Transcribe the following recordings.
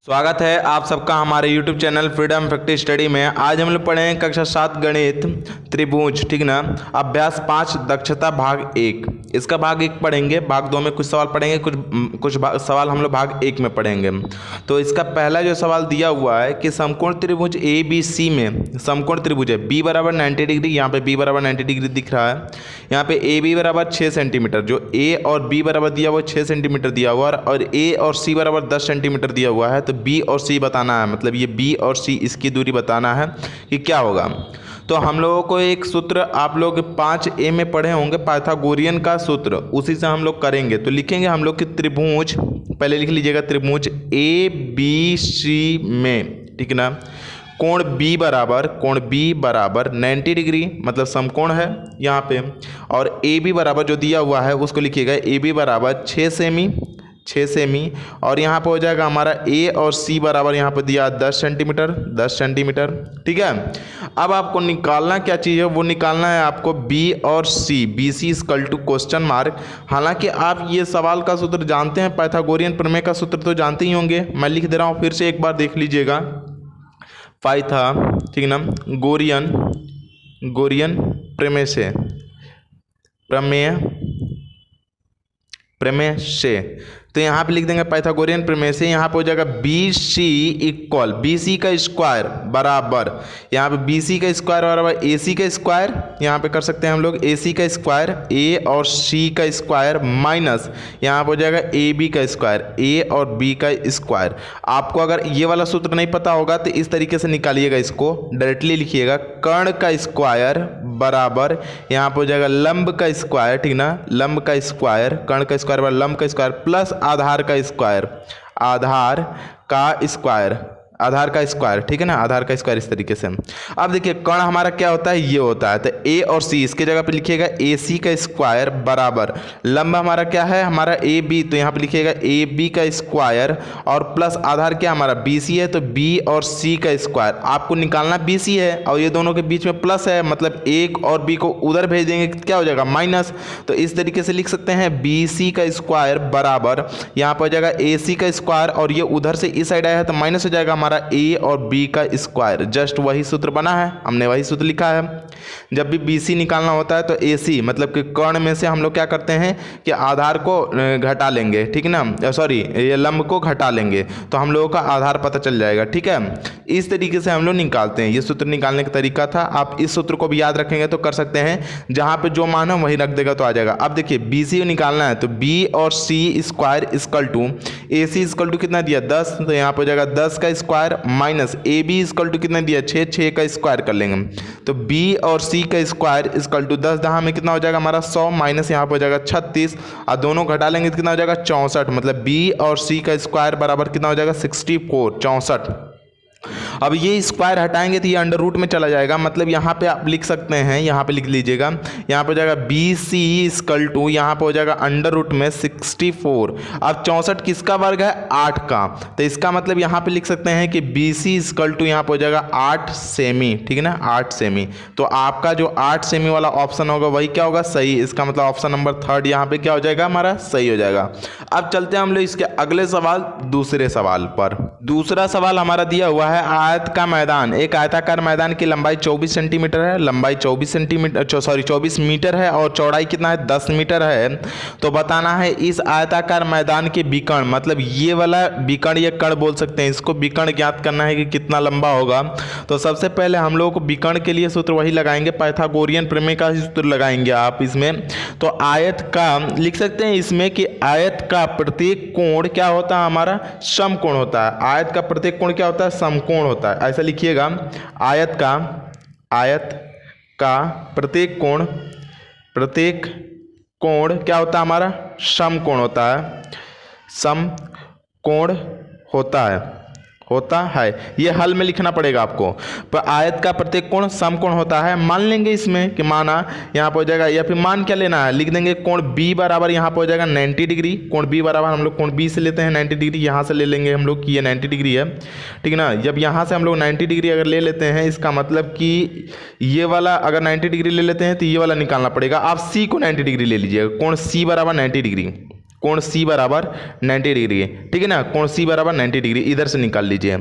स्वागत है आप सबका हमारे YouTube channel freedom factory study में। आज हम लोग पढ़ेंगे कक्षा 7 गणित त्रिभुज, ठीक ना। अभ्यास 5 दक्षता भाग 1। इसका भाग 1 पढ़ेंगे, भाग 2 में कुछ सवाल पढ़ेंगे, कुछ सवाल हम लोग भाग 1 में पढ़ेंगे। तो इसका पहला जो सवाल दिया हुआ है कि समकोण त्रिभुज ABC में समकोण त्रिभुज है B बराबर 90 डिग्री, यहाँ पे B बराबर 90 डिग्री दिख रहा है। यहाँ पे AB बराबर 6 सेंटीमीटर, जो A और B बराबर दिया हुआ 6 सेंटीमीटर दिया हुआ है, और A और C बराबर 10 सेंटीमीटर दिया हुआ है। तो B और C बताना है, मतलब ये B और C इसकी दूरी बताना है कि क्या होगा। तो हम लोगों को एक सूत्र आप लोग 5A में पढ़े होंगे, पाइथागोरियन का सूत्र, उसी से हम लोग करेंगे। तो लिखेंगे हम लोग कि त्रिभुज, पहले लिख लीजिएगा त्रिभुज ABC में, ठीक ना, कोण B बराबर 90 डिग्री, मतलब समकोण है यहाँ पे, और AB बराबर जो दिया हुआ है उसको लिखिएगा AB बराबर 6 सेमी, और यहाँ पे हो जाएगा हमारा A और C बराबर यहाँ पे दिया 10 सेंटीमीटर, ठीक है। अब आपको निकालना क्या चीज़ है, वो निकालना है आपको B और C, BC equal to question mark. हालांकि आप ये सवाल का सूत्र जानते हैं, पाइथागोरियन प्रमेय का सूत्र तो जानते ही होंगे। मैं लिख दे रहा हूँ, फिर से एक बार देख लीजिएगा। पाइथा, ठीक ना, गोरियन प्रमेय से तो यहाँ पे लिख देंगे पाइथागोरियन प्रमेय से। यहाँ पे हो जाएगा BC का स्क्वायर बराबर, यहाँ पे BC का स्क्वायर बराबर AC का स्क्वायर, यहाँ पे कर सकते हैं हम लोग AC का स्क्वायर, A और C का स्क्वायर, माइनस यहाँ पे हो जाएगा AB का स्क्वायर, A और B का स्क्वायर। आपको अगर ये वाला सूत्र नहीं पता होगा तो इस तरीके से निकालिएगा, इसको डायरेक्टली लिखिएगा। कर्ण का स्क्वायर बराबर यहाँ पे हो जाएगा लंब का स्क्वायर, ठीक ना, लंब का स्क्वायर, कर्ण का स्क्वायर बराबर लंब का स्क्वायर, प्लस आधार का स्क्वायर, ठीक है ना, आधार का स्क्वायर, इस तरीके से। अब देखिए कर्ण हमारा क्या होता है, ये होता है। तो A और C इसके जगह पे लिखिएगा AC का स्क्वायर बराबर लंब हमारा क्या है, हमारा AB, तो यहाँ पे लिखिएगा AB का स्क्वायर, और प्लस आधार क्या हमारा BC है, तो B और C का स्क्वायर। आपको निकालना BC है, और ये दोनों के बीच में प्लस है, मतलब एक और B को उधर भेज देंगे, क्या हो जाएगा, माइनस। तो इस तरीके से लिख सकते हैं BC का स्क्वायर बराबर यहाँ पर हो जाएगा AC का स्क्वायर, और ये उधर से इस साइड आया है तो माइनस हो जाएगा हमारा A और B का स्क्वायर। जस्ट वही सूत्र बना है, हमने वही सूत्र लिखा है। जब भी BC निकालना होता है तो AC मतलब कि कर्ण में से हम लोग क्या करते हैं कि आधार को घटा लेंगे, ठीक ना, सॉरी ये लंब को घटा लेंगे, तो हम लोगों का आधार पता चल जाएगा, ठीक है। इस तरीके से हम लोग निकालते हैं। ये सूत्र निकालने का तरीका था। आप इस सूत्र को भी याद रखेंगे तो कर सकते हैं, जहां पे जो मान है वही रख देगा तो आ जाएगा। अब देखिए BC निकालना है, तो B और C square equal to AC equal to कितना दिया 10, तो यहाँ पे हो जाएगा 10 का square minus AB equal to कितना दिया 6 का स्क्वायर कर लेंगे। तो B और C का स्क्वायर इक्वल टू 10 दहा में कितना हो जाएगा हमारा 100, माइनस यहाँ पे हो जाएगा 36, और दोनों घटा लेंगे तो कितना हो जाएगा 64, मतलब B और C का स्क्वायर बराबर कितना हो जाएगा 64। अब ये स्क्वायर हटाएंगे तो ये अंडर रूट में चला जाएगा, मतलब यहाँ पे आप लिख सकते हैं, यहाँ पे लिख लीजिएगा, यहाँ पे हो जाएगा BC इक्वल टू, यहाँ पे हो जाएगा अंडर रूट में 64। अब 64 किसका वर्ग है, 8 का, तो इसका मतलब यहाँ पे लिख सकते हैं कि BC इक्वल टू यहाँ पे हो जाएगा 8 सेमी, ठीक है ना, 8 सेमी। तो आपका जो 8 सेमी वाला ऑप्शन होगा वही क्या होगा, सही। इसका मतलब ऑप्शन नंबर 3 यहाँ पे क्या हो जाएगा हमारा, सही हो जाएगा। अब चलते हैं हम लोग इसके अगले सवाल, दूसरे सवाल पर। दूसरा सवाल हमारा दिया हुआ है आयत का मैदान, एक आयताकार मैदान की लंबाई 24 सेंटीमीटर है, 24 मीटर है, और चौड़ाई कितना है 10 मीटर है। तो बताना है इस आयताकार मैदान के विकर्ण, मतलब ये वाला विकर्ण या कर्ण बोल सकते हैं, इसको विकर्ण ज्ञात करना है कि कितना लंबा होगा। तो सबसे पहले हम लोग को विकर्ण के लिए सूत्र वही लगाएंगे, पाइथागोरियन प्रमेय का सूत्र लगाएंगे आप इसमें। तो आयत का लिख सकते हैं इसमें कि आयत का प्रत्येक कोण क्या होता है, हमारा समकोण होता है। आयत का प्रत्येक कोण क्या होता है, समकोण होता है। ऐसा लिखिएगा, आयत का प्रत्येक कोण क्या होता है हमारा, समकोण होता है, समकोण होता है। ये हल में लिखना पड़ेगा आपको। पर आयत का प्रत्येक कोण समकोण होता है, मान लेंगे इसमें कि माना यहाँ पर हो जाएगा, या फिर मान क्या लेना है, लिख देंगे कोण B बराबर यहाँ पर हो जाएगा 90 डिग्री। कोण B बराबर हम लोग कोण B से लेते हैं 90 डिग्री, यहाँ से ले लेंगे हम लोग कि ये 90 डिग्री है, ठीक है ना। जब यहाँ से हम लोग 90 डिग्री अगर ले लेते हैं, इसका मतलब कि ये वाला अगर 90 डिग्री ले लेते हैं तो ये वाला निकालना पड़ेगा। आप C को 90 डिग्री ले लीजिएगा, कोण C बराबर 90 डिग्री, कोण सी बराबर 90 डिग्री, ठीक है ना, कोण सी बराबर 90 डिग्री इधर से निकाल लीजिए।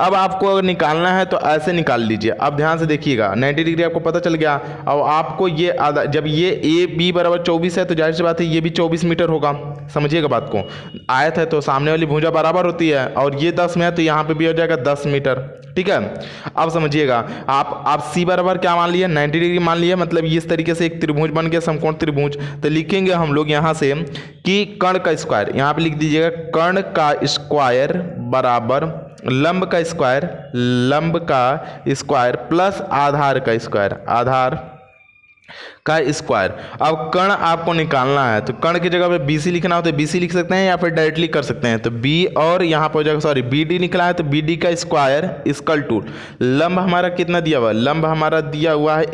अब आपको अगर निकालना है तो ऐसे निकाल लीजिए। अब ध्यान से देखिएगा 90 डिग्री आपको पता चल गया। अब आपको ये जब ये ए बी बराबर 24 है तो जाहिर सी बात है ये भी 24 मीटर होगा। समझिएगा बात को, आयत है तो सामने वाली भुजा बराबर होती है और ये 10 में है तो यहाँ पे भी हो जाएगा 10 मीटर, ठीक है। अब समझिएगा आप सी बराबर क्या मान लिए 90 डिग्री मान लिए, मतलब इस तरीके से एक त्रिभुज बन गया, समकोण त्रिभुज। तो लिखेंगे हम लोग यहाँ से कि कर्ण का स्क्वायर, यहाँ पे लिख दीजिएगा कर्ण का स्क्वायर बराबर लंब का स्क्वायर प्लस आधार का स्क्वायर, आधार का स्क्वायर। अब कर्ण आपको निकालना है तो कर्ण की जगह पे BC लिखना हो तो BC लिख सकते हैं या फिर डायरेक्टली कर सकते हैं। तो B और यहाँ पर हो जाएगा सॉरी BD निकला है तो BD का स्क्वायर इक्वल टू लंब हमारा कितना दिया हुआ है, लंब हमारा दिया हुआ है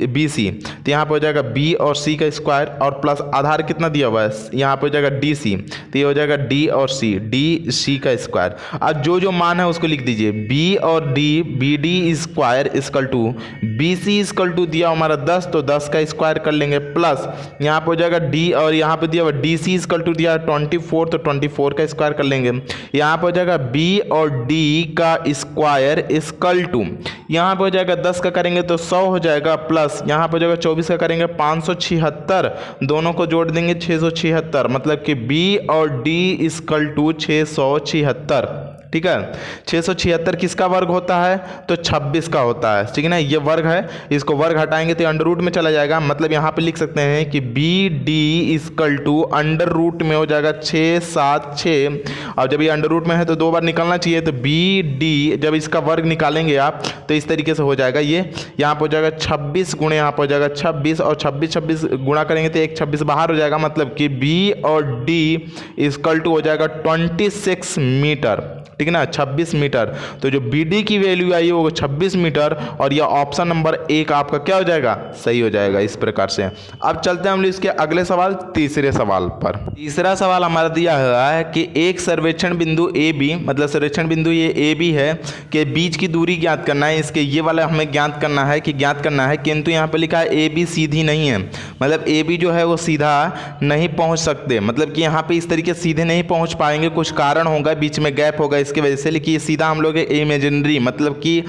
BC, तो यहाँ पर हो जाएगा B और C का स्क्वायर और प्लस आधार कितना दिया हुआ है, यहाँ पर हो जाएगा DC, तो ये हो जाएगा D और C, DC का स्क्वायर। अब जो मान है उसको लिख दीजिए, B और D BD square equal to BC equal to दिया हमारा 10 तो 10 का स्क्वायर कर लेंगे प्लस यहाँ पे हो जाएगा D और यहाँ पे दिया हुआ DC इक्वल टू दिया 24 तो 24 का स्क्वायर कर लेंगे। यहाँ पे हो जाएगा B और D का स्क्वायर इक्वल टू यहाँ पे हो जाएगा 10 का करेंगे तो 100 हो जाएगा प्लस यहाँ पे हो जाएगा 24 का करेंगे 576, दोनों को जोड़ देंगे 676, मतलब कि B और D इक्वल टू 676, ठीक है। 676 किसका वर्ग होता है तो 26 का होता है, ठीक है ना, ये वर्ग है, इसको वर्ग हटाएंगे तो अंडर रूट में चला जाएगा, मतलब यहाँ पे लिख सकते हैं कि BD equal to under root में हो जाएगा 676 और जब ये अंडर रूट में है तो 2 बार निकालना चाहिए, तो BD जब इसका वर्ग निकालेंगे आप तो इस तरीके से हो जाएगा, ये यहाँ पर हो जाएगा 26 गुणे यहाँ पर हो जाएगा 26 और 26 गुणा करेंगे तो एक 26 बाहर हो जाएगा, मतलब कि B और D इक्वल टू हो जाएगा 26 मीटर, ठीक है ना, 26 मीटर। तो जो BD की वैल्यू आई है वो 26 मीटर और यह ऑप्शन नंबर 1 आपका क्या हो जाएगा, सही हो जाएगा इस प्रकार से। अब चलते हैं हम लोग इसके अगले सवाल, तीसरे सवाल पर। तीसरा सवाल हमारा दिया हुआ है कि एक सर्वेक्षण बिंदु AB, मतलब सर्वेक्षण बिंदु ये AB है, के बीच की दूरी ज्ञात करना है। इसके ये वाला हमें ज्ञात करना है किंतु यहाँ पे लिखा है AB सीधी नहीं है, मतलब AB जो है वो सीधा नहीं पहुँच सकते, मतलब कि यहाँ पे इस तरीके सीधे नहीं पहुँच पाएंगे, कुछ कारण होगा, बीच में गैप होगा, इसके वजह से लिखिए सीधा हम लोग इमेजिनरी मतलब कि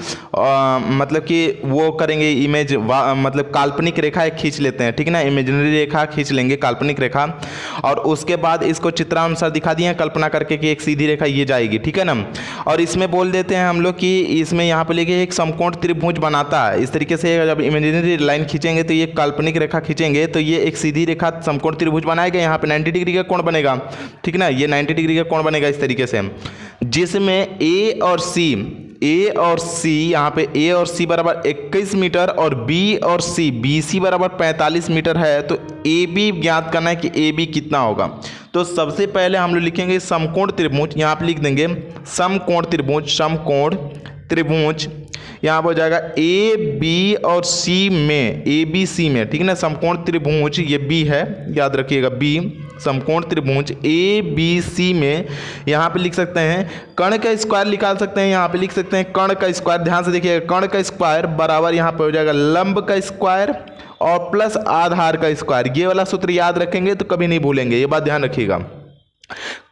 वो करेंगे इमेज मतलब काल्पनिक रेखा एक खींच लेते हैं, ठीक है ना, इमेजिनरी रेखा खींच लेंगे, काल्पनिक रेखा, और उसके बाद इसको चित्रानुसार दिखा दिए कल्पना करके कि एक सीधी रेखा ये जाएगी, ठीक है ना। और इसमें बोल देते हैं हम लोग कि इसमें यहाँ पे लेके एक समकोण त्रिभुज बनाता है, इस तरीके से जब इमेजिनरी लाइन खींचेंगे तो ये काल्पनिक रेखा खींचेंगे तो ये एक सीधी रेखा समकोण त्रिभुज बनाएगा, यहाँ पे 90 डिग्री का कोण बनेगा, ठीक ना, ये 90 डिग्री का कोण बनेगा इस तरीके से, जिसमें A और C यहाँ पे A और C बराबर 21 मीटर और B और C BC बराबर 45 मीटर है, तो AB ज्ञात करना है कि AB कितना होगा। तो सबसे पहले हम लोग लिखेंगे समकोण त्रिभुज, यहाँ पे लिख देंगे समकोण त्रिभुज, यहाँ पर हो जाएगा AB और C में, ABC में, ठीक है ना, समकोण त्रिभुज ये B है, याद रखिएगा B, समकोण त्रिभुज ABC में यहाँ पे लिख सकते हैं कर्ण का स्क्वायर निकाल सकते हैं, यहाँ पे लिख सकते हैं कर्ण का स्क्वायर, ध्यान से देखिएगा कर्ण का स्क्वायर बराबर यहाँ पे हो जाएगा लंब का स्क्वायर और प्लस आधार का स्क्वायर। ये वाला सूत्र याद रखेंगे तो कभी नहीं भूलेंगे, ये बात ध्यान रखिएगा।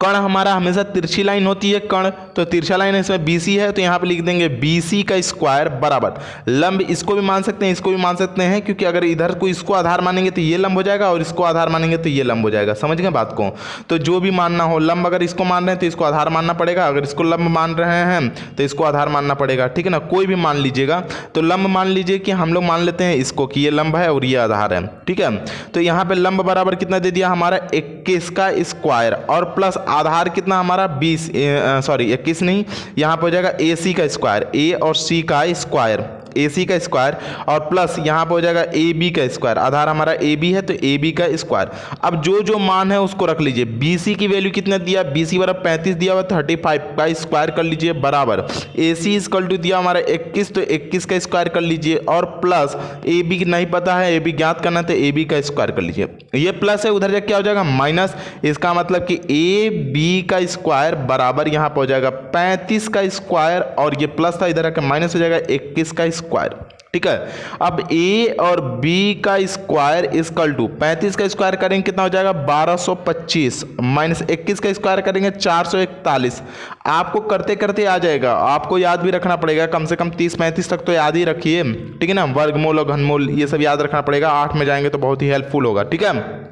कर्ण हमारा हमेशा तिरछी लाइन होती है, कर्ण तो तिरछा लाइन इसमें BC है तो यहाँ पे लिख देंगे BC का स्क्वायर बराबर लंब, इसको भी मान सकते हैं, इसको भी मान सकते हैं, क्योंकि अगर इधर को इसको आधार मानेंगे तो ये लंब हो जाएगा और इसको आधार मानेंगे तो ये लंब हो जाएगा, समझ गए बात को। तो जो भी मानना हो, लंब अगर इसको मान रहे हैं तो इसको आधार मानना पड़ेगा, अगर इसको लंब मान रहे हैं तो इसको आधार मानना पड़ेगा, ठीक है ना, कोई भी मान लीजिएगा। तो लंब मान लीजिए कि हम लोग मान लेते हैं इसको कि ये लंब है और ये आधार है, ठीक है। तो यहाँ पे लंब बराबर कितना दे दिया हमारा 21 का स्क्वायर और प्लस आधार कितना हमारा 21 नहीं, यहाँ पर हो जाएगा AC का स्क्वायर, A और C का स्क्वायर, AC का स्क्वायर और प्लस यहाँ पर हो जाएगा AB का स्क्वायर, आधार हमारा AB है तो AB का स्क्वायर। अब जो मान है उसको रख लीजिए, BC की वैल्यू कितना दिया, BC बराबर 35 दिया हुआ, 35 का स्क्वायर कर लीजिए बराबर AC इक्वल टू दिया हमारा 21 तो 21 का स्क्वायर कर लीजिए और प्लस AB नहीं पता है, AB ज्ञात करना तो AB का स्क्वायर कर लीजिए। ये प्लस है, उधर जाके क्या हो जाएगा माइनस, इसका मतलब कि AB का स्क्वायर बराबर यहाँ पर हो जाएगा 35 का स्क्वायर और ये प्लस था इधर आकर माइनस हो जाएगा 21 का स्क्वायर। ठीक है, अब a और b का स्क्वायर इक्वल टू 35 का स्क्वायर करेंगे कितना हो जाएगा 1225 माइनस 21 का स्क्वायर करेंगे 441। आपको करते करते आ जाएगा, आपको याद भी रखना पड़ेगा, कम से कम 30-35 तक तो याद ही रखिए। ठीक है ना, वर्गमूल और घनमूल ये सब याद रखना पड़ेगा, 8 में जाएंगे तो बहुत ही हेल्पफुल होगा। ठीक है,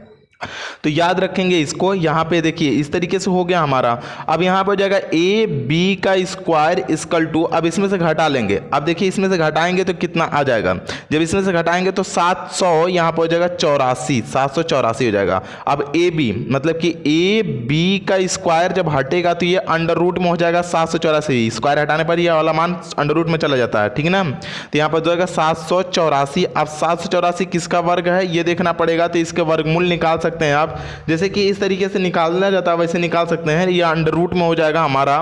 तो याद रखेंगे इसको। यहाँ पे देखिए इस तरीके से हो गया हमारा। अब यहाँ पे हो जाएगा ए बी का स्क्वायर इक्वल टू, अब इसमें से घटा लेंगे। अब देखिए इसमें से घटाएंगे तो कितना आ जाएगा, जब इसमें से घटाएंगे तो 700 यहाँ पे हो जाएगा 84, 784 हो जाएगा। अब ए बी मतलब कि ए बी का स्क्वायर जब हटेगा तो ये अंडर रूट में हो जाएगा 784, स्क्वायर हटाने पर यह वाला मान अंडर रूट में चला जाता है। ठीक है ना, तो यहाँ पर हो जाएगा 784। अब 784 किसका वर्ग है ये देखना पड़ेगा, तो इसके वर्गमूल निकाल सकते हैं आप, जैसे कि इस तरीके से निकालना जाता है वैसे निकाल सकते हैं। ये अंडर रूट में हो जाएगा हमारा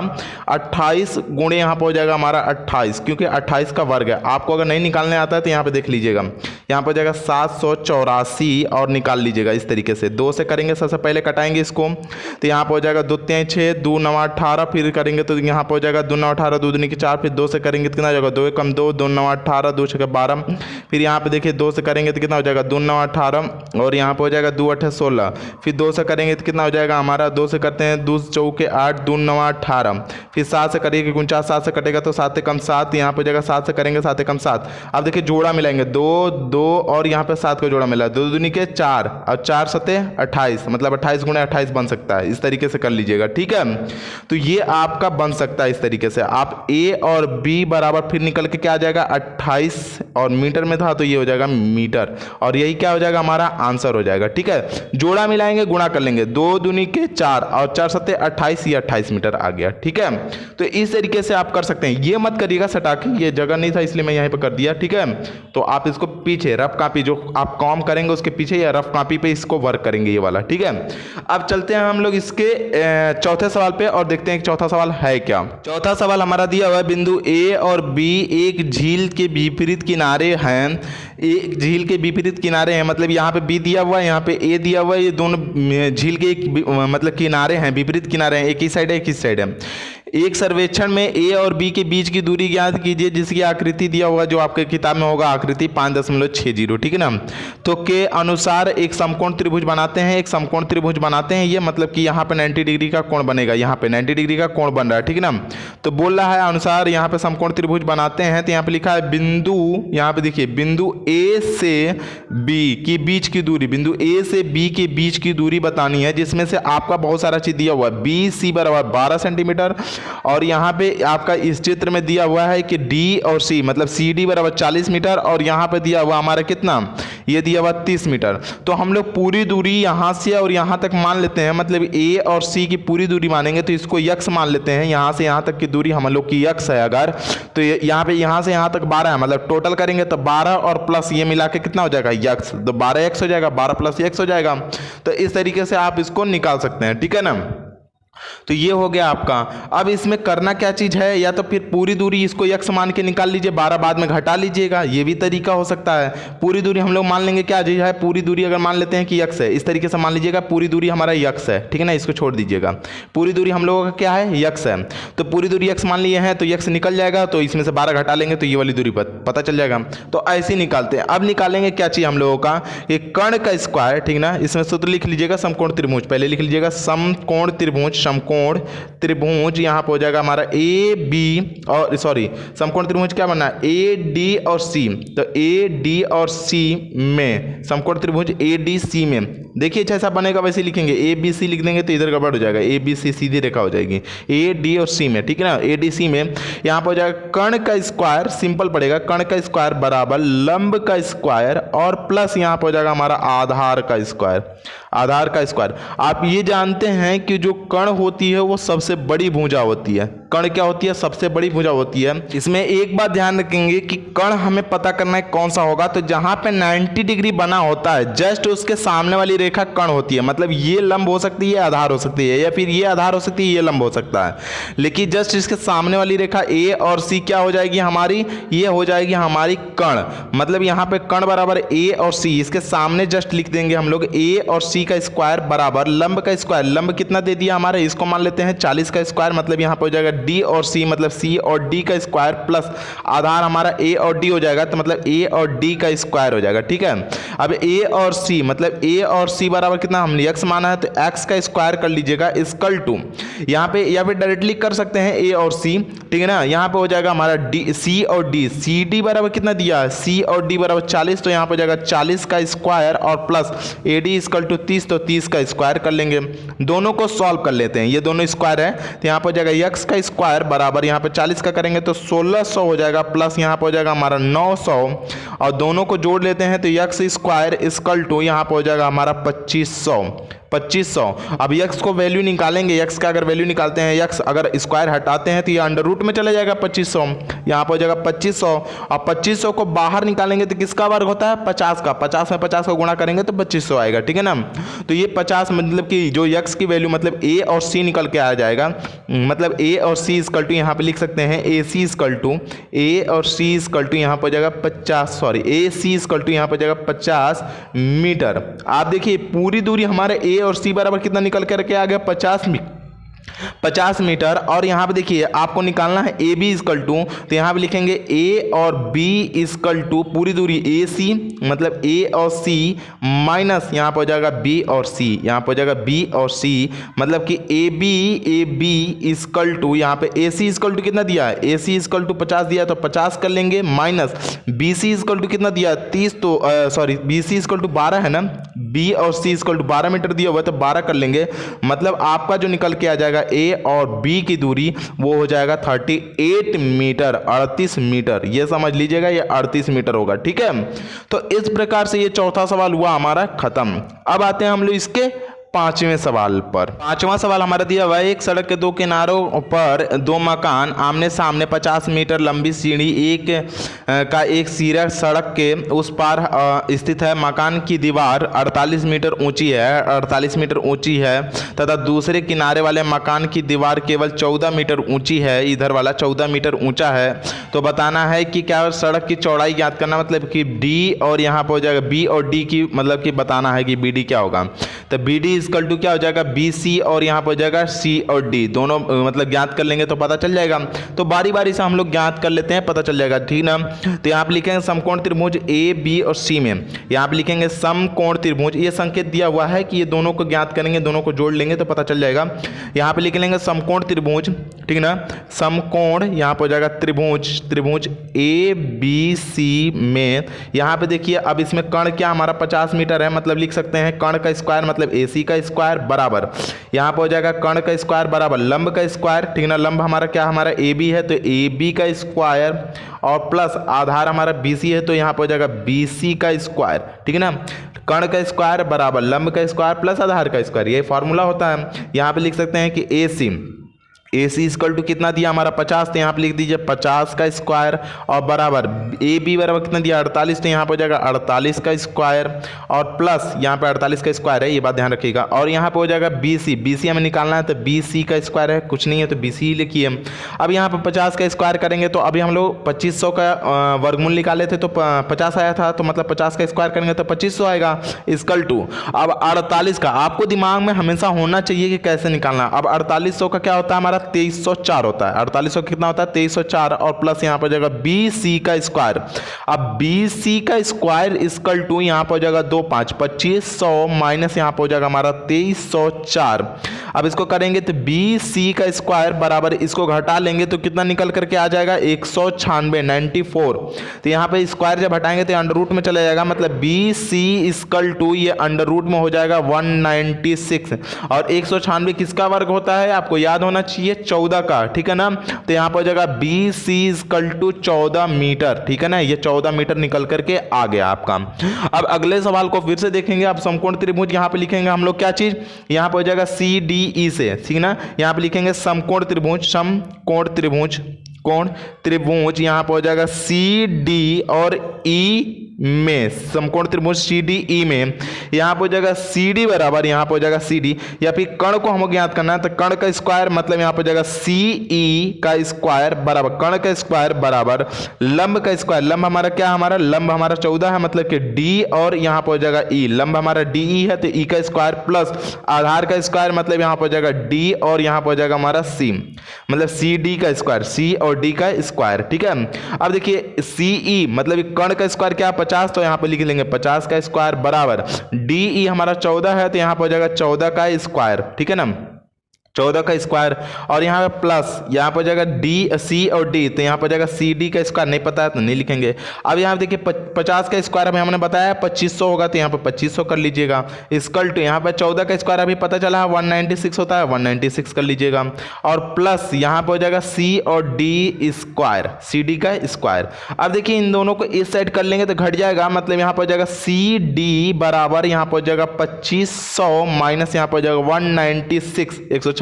28 गुणे यहाँ पर हो जाएगा हमारा 28, क्योंकि 28 का वर्ग है। आपको अगर नहीं निकालने आता है तो यहाँ पे देख लीजिएगा, यहाँ पर हो जाएगा 784 और निकाल लीजिएगा इस तरीके से। 2 से करेंगे, सबसे पहले कटाएंगे इसको, तो यहाँ पर हो जाएगा 2 3 6, 2 9 18, फिर करेंगे तो यहाँ पर हो जाएगा 2 9 18, 2 दूनी के 4, फिर 2 से करेंगे तो कितना हो जाएगा 2 कम 2, 2 9 18, 2 6 12, फिर यहाँ पे देखिए 2 से करेंगे तो कितना हो जाएगा 2 9 18, और यहाँ पर हो जाएगा 2 8 16, फिर 2 से करेंगे तो कितना हो जाएगा हमारा, 2 से करते हैं 2 चौके 8, 2 9 18, फिर 7 से करेंगे 49, 7 से कटेगा तो 7 कम 7, यहाँ पे हो जाएगा 7 से करेंगे 7 कम 7। अब देखिए जोड़ा मिलाएंगे 2 2 और यहाँ पे 7 का जोड़ा मिला, 2 दूनी के 4 और 4 सते 28, मतलब 28 गुणे 28 बन सकता है। इस तरीके से कर लीजिएगा। ठीक है, तो ये आपका बन सकता है इस तरीके से। आप ए और बी बराबर फिर निकल के क्या आ जाएगा 28, और मीटर में था तो ये हो जाएगा मीटर, और यही क्या हो जाएगा हमारा आंसर हो जाएगा। ठीक है, जोड़ा मिलाएंगे गुणा कर लेंगे, 2 दूनी के 4 और 4 सत्ते 28, ये 28 मीटर आ गया। ठीक है, तो इस तरीके से आप कर सकते हैं। ये मत करिएगा सटा के, ये जगह नहीं था इसलिए मैं यहीं पर कर दिया। ठीक है, तो आप इसको पीछे रफ कॉपी जो आप काम करेंगे उसके पीछे या रफ कॉपी पे इसको वर्क करेंगे ये वाला। ठीक है, अब चलते हैं हम लोग इसके चौथे सवाल पे और देखते हैं चौथा सवाल है क्या। चौथा सवाल हमारा दिया हुआ है, बिंदु ए और बी एक झील के विपरीत किनारे हैं। एक झील के विपरीत किनारे हैं, मतलब यहाँ पे बी दिया हुआ है, यहाँ पे ए दिया हुआ है, ये दोनों झील के एक मतलब किनारे हैं, विपरीत किनारे हैं, एक ही साइड है एक ही साइड है। एक सर्वेक्षण में ए और बी के बीच की दूरी ज्ञात कीजिए, जिसकी आकृति दिया होगा, जो आपके किताब में होगा आकृति 5.60। ठीक है ना, तो के अनुसार एक समकोण त्रिभुज बनाते हैं, एक समकोण त्रिभुज बनाते हैं। ये मतलब कि यहाँ पे 90 डिग्री का कोण बनेगा, यहाँ पे 90 डिग्री का कोण बन रहा है। ठीक है ना, तो बोल रहा है अनुसार यहाँ पे समकोण त्रिभुज बनाते हैं, तो यहाँ पे लिखा है बिंदु, यहाँ पे देखिए बिंदु ए से बी की बीच की दूरी, बिंदु ए से बी के बीच की दूरी बतानी है, जिसमें से आपका बहुत सारा चीज दिया हुआ है। बी सी बराबर 12 सेंटीमीटर, और यहाँ पे आपका इस चित्र में दिया हुआ है कि डी और सी मतलब सी डी बराबर 40 मीटर, और यहाँ पे दिया हुआ हमारा कितना, ये दिया हुआ 30 मीटर। तो हम लोग पूरी दूरी यहाँ से और यहाँ तक मान लेते हैं, मतलब ए और सी की पूरी दूरी मानेंगे तो इसको यक्स मान लेते हैं। यहाँ से यहाँ तक की दूरी हम लोग की यक्स है अगर, तो यहाँ पे यहाँ से यहाँ तक 12 है, मतलब टोटल करेंगे तो 12 और प्लस ये मिला के कितना हो जाएगा यक्स, तो 12 एक्स हो जाएगा, 12 प्लस एक्स हो जाएगा। तो इस तरीके से आप इसको निकाल सकते हैं। ठीक है ना, तो ये हो गया आपका। अब इसमें करना क्या चीज है, या तो फिर पूरी दूरी इसको यक्स मान के निकाल लीजिए, 12 बाद में घटा लीजिएगा, ये भी तरीका हो सकता है। पूरी दूरी हम लोग मान लेंगे क्या चीज है, पूरी दूरी अगर मान लेते हैं कि यक्स है, इस तरीके से मान लीजिएगा पूरी दूरी हमारा यक्स है। ठीक है ना, इसको छोड़ दीजिएगा, पूरी दूरी हम लोगों का क्या है यक्स है, तो पूरी दूरी यक्स मान लिए हैं, तो यक्स निकल जाएगा, तो इसमें से 12 घटा लेंगे तो ये वाली दूरी पता चल जाएगा। तो ऐसे ही निकालते हैं। अब निकालेंगे क्या चाहिए हम लोगों का, एक कर्ण का स्क्वायर। ठीक ना, इसमें सूत्र लिख लीजिएगा समकोण त्रिभुज, पहले लिख लीजिएगा समकोण त्रिभुज, समकोण त्रिभुज यहाँ पे हो जाएगा हमारा ए बी और सॉरी समकोण त्रिभुज क्या बनना है ए डी और सी, तो ए डी और सी में समकोण त्रिभुज ए डी सी में देखिए जैसा बनेगा वैसे लिखेंगे, ए बी सी लिख देंगे तो इधर गड़बड़ हो जाएगा, ए बी सी सीधी रेखा हो जाएगी ए डी और सी में। ठीक है ना, ए डी सी में यहाँ पे हो जाएगा कर्ण का स्क्वायर, सिंपल पड़ेगा, कर्ण का स्क्वायर बराबर लंब का स्क्वायर और प्लस यहाँ पे हो जाएगा हमारा आधार का स्क्वायर, आधार का स्क्वायर। आप ये जानते हैं कि जो कर्ण होती है वो सबसे बड़ी भुजा होती है, कर्ण क्या होती है सबसे बड़ी भुजा होती है। इसमें एक बात ध्यान रखेंगे कि कर्ण हमें पता करना है कौन सा होगा, तो जहां पे 90 डिग्री बना होता है जस्ट उसके सामने वाली रेखा कर्ण होती है, मतलब ये लंब हो सकती है, आधार हो सकती है, या फिर ये आधार हो सकती है, ये लंब हो सकता है। लेकिन जस्ट इसके सामने वाली रेखा ए और सी क्या हो जाएगी हमारी, ये हो जाएगी हमारी कर्ण। मतलब यहाँ पे कर्ण बराबर ए और सी, इसके सामने जस्ट लिख देंगे हम लोग ए और सी का स्क्वायर बराबर लंब का स्क्वायर। लंब कितना दे दिया हमारा, इसको मान लेते हैं 40 का स्क्वायर, मतलब यहाँ पे हो जाएगा डी और सी, मतलब सी और डी का स्क्वायर प्लस आधार हमारा ए और डी हो जाएगा, तो मतलब ए और डी का स्क्वायर हो जाएगा। ठीक है, अब ए और सी, मतलब ए और सी बराबर कितना हमने एक्स माना है, तो एक्स का स्क्वायर कर लीजिएगा इक्वल टू, यहाँ पे या फिर डायरेक्टली कर सकते हैं ए और सी, ठीक है ना। यहाँ पे हो जाएगा हमारा डी, सी और डी, सी डी बराबर कितना दिया, सी और डी बराबर 40, तो यहाँ पे हो जाएगा 40 का स्क्वायर और plus A D equal to 30, तो 30 का स्क्वायर कर लेंगे। दोनों को सॉल्व कर लेते हैं, ये दोनों स्क्वायर है, तो यहाँ पे हो जाएगा एक्स का स्क्वायर बराबर यहाँ पे 40 का करेंगे तो 1600 हो जाएगा, प्लस यहाँ पे हो जाएगा हमारा 900, और दोनों को जोड़ लेते हैं तो एक्स स्क्वायर इक्वल टू यहाँ पे हो जाएगा हमारा 2500। अब यक्स को वैल्यू निकालेंगे, यक्स का अगर वैल्यू निकालते हैं, यक्स अगर स्क्वायर हटाते हैं तो ये अंडर रूट में चला जाएगा 2500, यहाँ पर हो जाएगा 2500, और 2500 को बाहर निकालेंगे तो किसका वर्ग होता है, 50 का। 50 में 50 को गुणा करेंगे तो 2500 आएगा, ठीक है ना। तो ये 50 मतलब कि जो यक्स की वैल्यू मतलब ए और सी निकल के आ जाएगा, मतलब ए और सी इक्वल टू यहाँ पे लिख सकते हैं ए सी इक्वल टू, ए और सी इक्वल टू यहाँ पर हो जाएगा 50, sorry A C equal to यहाँ पर जाएगा 50 मीटर। आप देखिए पूरी दूरी हमारे ए और सी बराबर कितना निकल करके आ गया, 50 मीटर। और यहाँ पे देखिए आपको निकालना है ए बी इक्वल टू, तो यहाँ पे लिखेंगे ए और बी इक्वल टू पूरी दूरी ए सी, मतलब ए और सी माइनस यहाँ पर हो जाएगा बी और सी, यहाँ पर हो जाएगा बी और सी, मतलब कि ए बी इक्वल टू यहाँ पे ए सी इक्वल टू कितना दिया है, ए सी इक्वल टू 50 दिया तो 50 कर लेंगे, minus B C equal to कितना दिया 30, तो sorry B C equal to 12 है ना, बी और सी इक्वल टू 12 मीटर दिया हुआ तो 12 कर लेंगे, मतलब आपका जो निकल के आ जाएगा ए और बी की दूरी वो हो जाएगा 38 मीटर, 38 मीटर, ये समझ लीजिएगा ये 38 मीटर होगा, ठीक है। तो इस प्रकार से ये चौथा सवाल हुआ हमारा खत्म। अब आते हैं हम लोग इसके पांचवें सवाल पर। पांचवा सवाल हमारा दिया हुआ है, एक सड़क के दो किनारों पर दो मकान आमने सामने 50 मीटर लंबी सीढ़ी का एक सिरा सड़क के उस पार स्थित है। मकान की दीवार 48 मीटर ऊंची है, 48 मीटर ऊंची है, तथा दूसरे किनारे वाले मकान की दीवार केवल 14 मीटर ऊंची है, इधर वाला 14 मीटर ऊंचा है। तो बताना है कि क्या सड़क की चौड़ाई ज्ञात करना, मतलब कि डी और यहाँ पर हो जाएगा बी और डी की, मतलब कि बताना है कि बी डी क्या होगा। तो बी डी इक्वल टू क्या हो जाएगा, बी सी, और यहाँ पर हो जाएगा सी और डी, दोनों मतलब ज्ञात कर लेंगे तो पता चल जाएगा। तो बारी बारी से हम लोग ज्ञात कर लेते हैं, पता चल जाएगा, ठीक ना। तो यहाँ पे लिखेंगे समकोण त्रिभुज ए बी और सी में, यहाँ पे लिखेंगे समकोण त्रिभुज, ये संकेत दिया हुआ है कि ये दोनों को ज्ञात करेंगे, दोनों को जोड़ लेंगे तो पता चल जाएगा। यहाँ पे लिख लेंगे समकोण त्रिभुज, ठीक ना, समकोण यहाँ पर हो जाएगा त्रिभुज ए बी सी में। यहाँ पे देखिए अब इसमें कर्ण क्या हमारा 50 मीटर है, मतलब लिख सकते हैं कर्ण का स्क्वायर मतलब ए सी का स्क्वायर बराबर यहाँ पर हो जाएगा कर्ण का स्क्वायर बराबर लंब का स्क्वायर, ठीक ना। लंब हमारा क्या हमारा ए बी है तो ए बी का स्क्वायर और प्लस आधार हमारा बी सी है तो यहाँ पर हो जाएगा बी सी का स्क्वायर, ठीक है ना। कर्ण का स्क्वायर बराबर लंब का स्क्वायर प्लस आधार का स्क्वायर, ये फॉर्मूला होता है। यहाँ पे लिख सकते हैं कि ए सी इक्वल टू कितना दिया हमारा 50, तो यहाँ पे लिख दीजिए 50 का स्क्वायर और बराबर ए बी बराबर कितना दिया 48, तो यहाँ पे हो जाएगा 48 का स्क्वायर और प्लस यहाँ पे 48 का स्क्वायर है, ये बात ध्यान रखिएगा। और यहाँ पे हो जाएगा बी सी हमें निकालना है तो बी सी का स्क्वायर है, कुछ नहीं है तो बी सी ही लिखिए। अब यहाँ पे 50 का स्क्वायर करेंगे तो अभी हम लोग 2500 का वर्गमूल निकाले थे तो 50 आया था, तो मतलब 50 का स्क्वायर करेंगे तो 2500 आएगा इक्वल टू। अब 48 का आपको दिमाग में हमेशा होना चाहिए कि कैसे निकालना। अब 4800 का क्या होता है हमारा 2304 होता है, 4800 कितना होता है 2304 और प्लस यहाँ पर हो जाएगा बी सी का स्क्वायर। अब बी सी का स्क्वायर इक्वल टू यहाँ पर हो जाएगा 2500 माइनस यहाँ पर हो जाएगा हमारा 2304। अब इसको करेंगे तो बी सी का स्क्वायर बराबर इसको घटा लेंगे तो कितना निकल करके आ जाएगा 196 तो यहाँ पे स्क्वायर जब हटाएंगे तो अंडर रूट में चला जाएगा, मतलब बी सी इक्वल टू ये अंडर रूट में हो जाएगा 196 और 196 किसका वर्ग होता है आपको याद होना चाहिए 14 का, ठीक है ना। तो यहाँ पर हो जाएगा B C equal to 14 metre, ठीक है ना, ये 14 मीटर निकल करके आ गया आपका। अब अगले सवाल को फिर से देखेंगे। अब समकोण त्रिभुज यहाँ पे लिखेंगे हम लोग क्या चीज, यहाँ पे हो जाएगा सी डी ई से, ठीक ना। यहाँ पे लिखेंगे समकोण त्रिभुज यहाँ पे हो जाएगा सी डी और ई में, समकोण त्रिभुज CDE में यहाँ पे हो जाएगा CD बराबर, यहाँ पे हो जाएगा CD, या फिर कर्ण को हमको ज्ञात करना है तो कर्ण का स्क्वायर मतलब यहाँ पे हो जाएगा CE का स्क्वायर बराबर कर्ण का स्क्वायर बराबर लंब का स्क्वायर। लंब हमारा क्या, हमारा लंब हमारा 14 है मतलब कि D, और यहाँ पे हो जाएगा E, लंब हमारा DE है तो E का स्क्वायर प्लस आधार का स्क्वायर मतलब यहाँ पे हो जाएगा D, और यहाँ पे हो जाएगा हमारा C मतलब CD का स्क्वायर, C और D का स्क्वायर। ठीक है, अब देखिए CE मतलब कर्ण का स्क्वायर क्या 50, तो यहाँ पे लिख लेंगे 50 का स्क्वायर बराबर DE हमारा 14 है तो यहाँ पे हो जाएगा 14 का स्क्वायर। ठीक है ना, 14 का स्क्वायर, और यहाँ पे प्लस यहाँ पर हो जाएगा C और D, तो यहाँ पर हो जाएगा CD का स्क्वायर, नहीं पता है तो नहीं लिखेंगे। अब यहाँ देखिए 50 का स्क्वायर अभी हमने बताया 2500 होगा तो यहाँ पर 2500 कर लीजिएगा, इक्वल टू यहाँ पर 14 का स्क्वायर अभी पता चला 196 होता है 196 कर लीजिएगा, और प्लस यहाँ पर हो जाएगा C और D स्क्वायर, CD का स्क्वायर। अब देखिए इन दोनों को इस साइड कर लेंगे तो घट जाएगा, मतलब यहाँ पर हो जाएगा CD बराबर यहाँ पर हो जाएगा 2500 माइनस यहाँ पर हो जाएगा 196 196,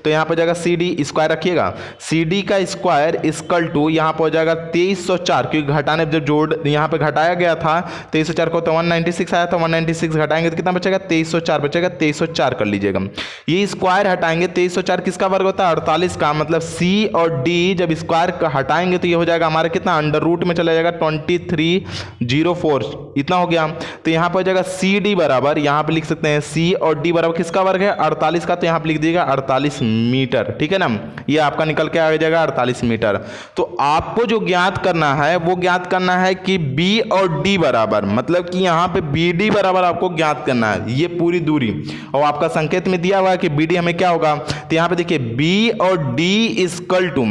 तो यहाँ पर जाएगा CD स्क्वायर रखिएगा, CD का स्क्वायर इक्वल टू यहाँ पर हो जाएगा 2304, क्योंकि घटाने जब जोड़ यहाँ पे घटाया गया था 2304 को तो 196 आया था, 196 घटाएंगे तो कितना बचेगा 2304 बचेगा, 2304 कर लीजिएगा। ये स्क्वायर हटाएंगे 2304 किसका वर्ग होता है 48 का, मतलब C और D जब स्क्वायर हटाएंगे तो ये हो जाएगा हमारा कितना अंडर रूट में चला जाएगा 2304, इतना हो गया। तो यहाँ पर हो जाएगा CD बराबर, यहाँ पे लिख सकते हैं C और D बराबर किसका वर्ग है 48 का, तो यहाँ पे लिख दीजिएगा 48 मीटर। ठीक है ना, ये आपका निकल के आ जाएगा 48 मीटर। तो आपको जो ज्ञात करना है वो ज्ञात करना है कि B और D बराबर, मतलब कि यहाँ पे BD बराबर आपको ज्ञात करना है, ये पूरी दूरी, और आपका संकेत में दिया हुआ है कि BD हमें क्या होगा, तो यहाँ पे देखिए B और D इक्वल टू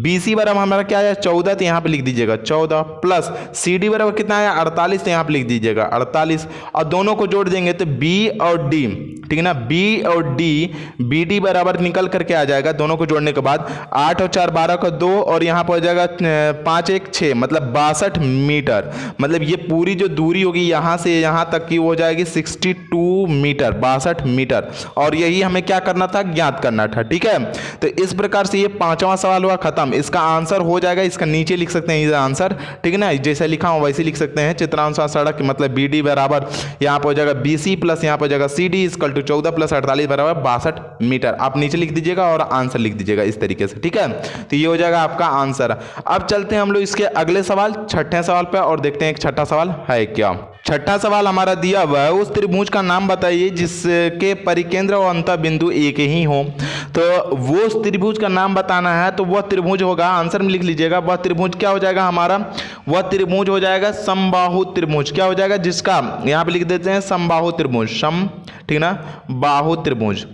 BC बराबर हमारा क्या है 14, तो यहाँ पे लिख दीजिएगा 14 प्लस CD बराबर कितना है 48, तो यहाँ पे लिख दीजिएगा 48, और दोनों को जोड़ देंगे तो B और D, ठीक है ना, B और D BD बराबर निकल करके आ जाएगा, दोनों को जोड़ने के बाद 8 और 4 12 का 2, और यहाँ पर हो जाएगा 5 1 6 मतलब 62 मीटर, मतलब ये पूरी जो दूरी होगी यहाँ से यहाँ तक की हो जाएगी 62 मीटर 62 मीटर, और यही हमें क्या करना था ज्ञात करना था। ठीक है, तो इस प्रकार से ये 5वां सवाल हुआ खत्म। इसका आंसर हो जाएगा, इसका नीचे लिख सकते हैं इसका आंसर, ठीक है ना, जैसे लिखा हो वैसे लिख सकते हैं, चित्रानुसार सड़क मतलब BD बराबर यहाँ पर हो जाएगा BC प्लस यहाँ पर हो जाएगा CD इक्वल टू 14 प्लस 48 बराबर 62 मीटर। आप नीचे लिख दीजिएगा और आंसर लिख दीजिएगा इस तरीके से। ठीक है, तो ये हो जाएगा आपका आंसर। अब चलते हैं हम लोग इसके अगले सवाल, छठे सवाल पे, और देखते हैं एक छठा सवाल है क्या। छठा सवाल हमारा दिया हुआ है, उस त्रिभुज का नाम बताइए जिसके परिकेंद्र और अंत बिंदु एक ही हो। तो वो उस त्रिभुज का नाम बताना है, तो वह त्रिभुज होगा, आंसर में लिख लीजिएगा, वह त्रिभुज क्या हो जाएगा हमारा, वह त्रिभुज हो जाएगा समबाहु त्रिभुज। क्या हो जाएगा, जिसका यहाँ पे लिख देते हैं समबाहु त्रिभुज, सम, ठीक ना, बाहु त्रिभुज,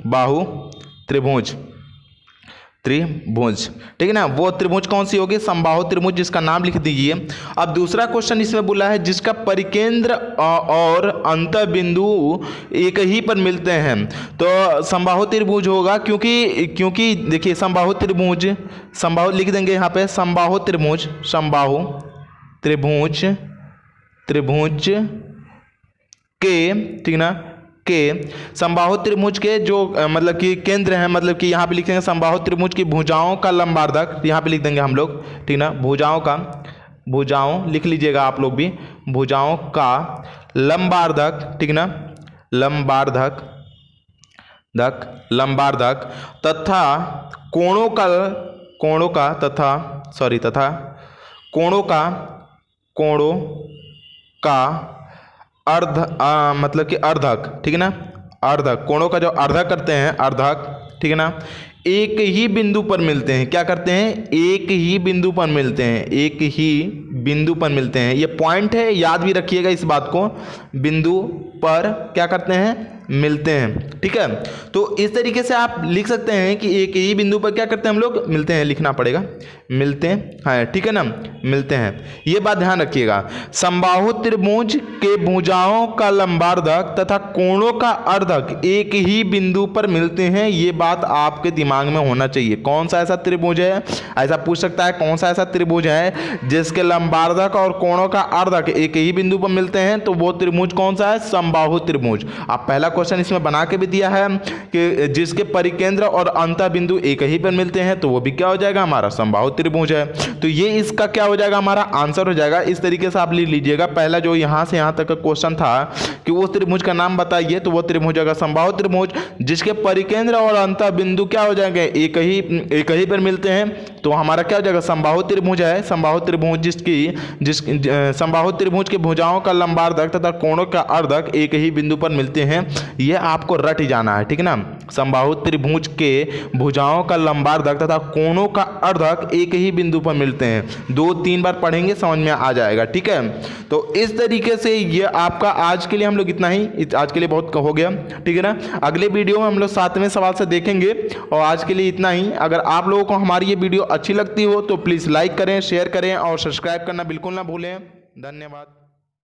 बाहु त्रिभुज, त्रिभुज, ठीक है ना, वो त्रिभुज कौन सी होगी, समबाहु त्रिभुज, जिसका नाम लिख दीजिए। अब दूसरा क्वेश्चन इसमें बोला है जिसका परिकेंद्र और अंत बिंदु एक ही पर मिलते हैं, तो समबाहु त्रिभुज होगा, क्योंकि देखिए समबाहु त्रिभुज, समबाहु लिख देंगे यहाँ पे, समबाहु त्रिभुज, समबाहु त्रिभुज, त्रिभुज के, ठीक ना, के समबाहु त्रिभुज के जो मतलब कि केंद्र है, मतलब कि यहाँ पे लिखेंगे समबाहु त्रिभुज की भुजाओं का लंबार्धक, यहाँ पे लिख देंगे हम लोग, ठीक ना, भुजाओं का, भुजाओं लिख लीजिएगा आप लोग भी, भुजाओं का लंबार्धक, ठीक ना, लंबार्धक, लंबार्धक तथा कोणों का, तथा कोणों का अर्ध मतलब कि अर्धक, ठीक है ना, अर्धक, कोणों का जो अर्धक करते हैं, अर्धक, ठीक है ना, एक ही बिंदु पर मिलते हैं। क्या करते हैं, एक ही बिंदु पर मिलते हैं, एक ही बिंदु पर मिलते हैं। ये पॉइंट है, याद भी रखिएगा इस बात को, बिंदु पर क्या करते हैं, मिलते हैं। ठीक है, तो इस तरीके से आप लिख सकते हैं कि एक ही बिंदु पर क्या करते हैं हम लोग, मिलते हैं, लिखना पड़ेगा, मिलते हैं, ठीक है ना, मिलते हैं, ये बात ध्यान रखिएगा। समबाहु त्रिभुज के भुजाओं का लंबार्धक तथा कोणों का अर्धक एक ही बिंदु पर मिलते हैं, ये बात आपके दिमाग में होना चाहिए। कौन सा ऐसा त्रिभुज है, ऐसा पूछ सकता है, कौन सा ऐसा त्रिभुज है जिसके लंबार्धक और कोणों का अर्धक एक ही बिंदु पर मिलते हैं, तो वो त्रिभुज कौन सा है, समबाहु त्रिभुज। आप पहला क्वेश्चन इसमें बना के भी दिया है कि जिसके परिकेंद्र और अंतः बिंदु एक ही पर मिलते हैं तो वो भी क्या हो जाएगा, हमारा समबाहु त्रिभुज है। तो ये इसका क्या हो जाएगा, हमारा आंसर हो जाएगा। इस तरीके से आप लिख लीजिएगा। पहला जो यहाँ से यहाँ तक का क्वेश्चन था कि वो त्रिभुज का नाम बताइए, तो वो त्रिभुज होगा समबाहु त्रिभुज जिसके परिकेंद्र और अंतः बिंदु क्या हो जाएंगे, एक ही पर मिलते हैं, तो हमारा क्या हो जाएगा, समबाहु त्रिभुज है। समबाहु त्रिभुज समबाहु त्रिभुज के भुजाओं का लंबार्धक तथा कोणों का अर्धक एक ही बिंदु पर मिलते हैं। ये आपको रट ही जाना है, ठीक है ना। समबाहु त्रिभुज के भुजाओं का लंबार्धक तथा कोणों का अर्धक एक ही बिंदु पर मिलते हैं। 2-3 बार पढ़ेंगे समझ में आ जाएगा, ठीक है। तो इस तरीके से ये आपका आज के लिए हम लोग इतना ही, आज के लिए बहुत हो गया, ठीक है ना। अगले वीडियो में हम लोग 7वें सवाल से देखेंगे और आज के लिए इतना ही। अगर आप लोगों को हमारी ये वीडियो अच्छी लगती हो तो प्लीज़ लाइक करें, शेयर करें और सब्सक्राइब करना बिल्कुल ना भूलें। धन्यवाद।